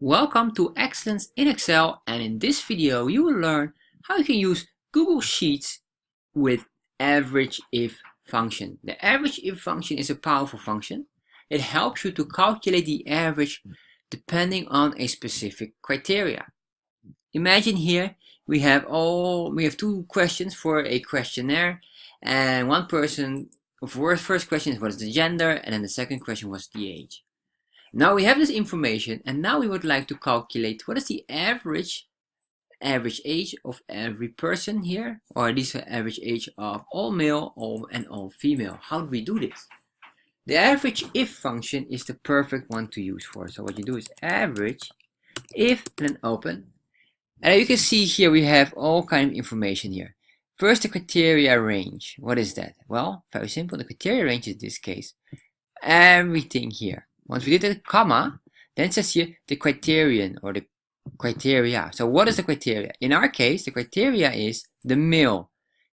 Welcome to Excellence in Excel, and in this video you will learn how you can use Google Sheets with Averageif function. The Averageif function is a powerful function. It helps you to calculate the average depending on a specific criteria. Imagine here we have two questions for a questionnaire, and one person first question is what is the gender, and then the second question was the age. Now we have this information, and now we would like to calculate what is the average age of every person here, or at least the average age of all male and all female. How do we do this? The Averageif function is the perfect one to use for. So what you do is Averageif and then open. And you can see here we have all kind of information here. First, the criteria range. What is that? Well, very simple. The criteria range is, in this case, everything here. Once we did a comma, then it says here the criterion or the criteria. So what is the criteria? In our case, the criteria is the male.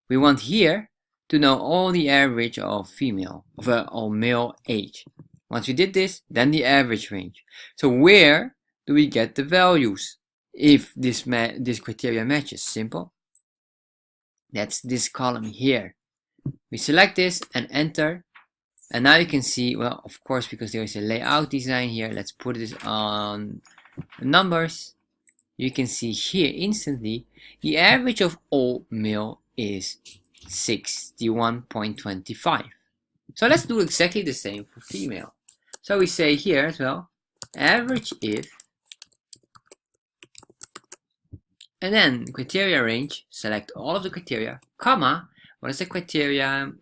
We want here to know all the average of female, of all male age. Once we did this, then the average range. So where do we get the values if this criteria matches? Simple. That's this column here. We select this and enter. And now you can see, well, of course, because there is a layout design here, let's put this on numbers. You can see here instantly, the average of all male is 61.25. So let's do exactly the same for female. So we say here as well, Averageif, and then criteria range, select all of the criteria, comma, what is the criteria?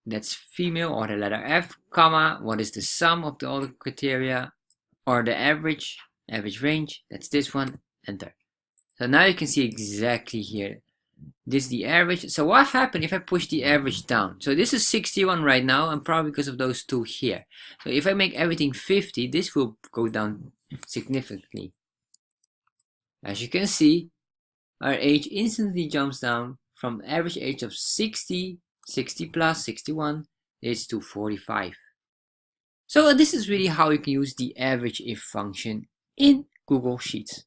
That's female, or the letter F, comma, what is the sum of all the criteria, or the average range, that's this one, enter. So now you can see exactly here, this is the average. So what happened if I push the average down? So this is 61 right now, and probably because of those two here. So if I make everything 50, this will go down significantly. As you can see, our age instantly jumps down from average age of 60 plus 61 is to 45. So this is really how you can use the Averageif function in Google Sheets.